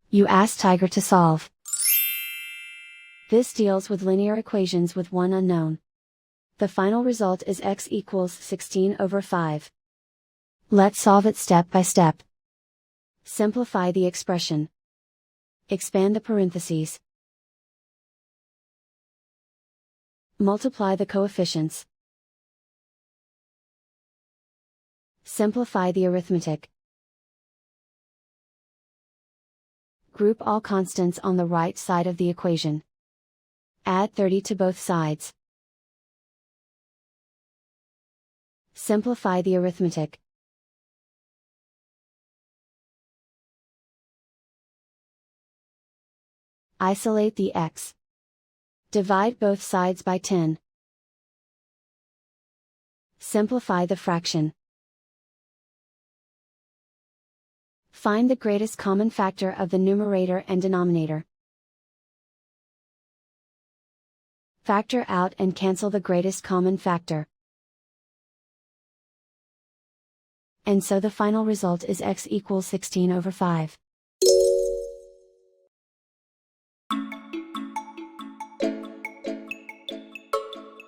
You ask Tiger to solve. This deals with linear equations with one unknown. The final result is x equals 16/5. Let's solve it step by step. Simplify the expression. Expand the parentheses. Multiply the coefficients. Simplify the arithmetic. Group all constants on the right side of the equation. Add 30 to both sides. Simplify the arithmetic. Isolate the x. Divide both sides by 10. Simplify the fraction. Find the greatest common factor of the numerator and denominator. Factor out and cancel the greatest common factor. And so the final result is x equals 16/5.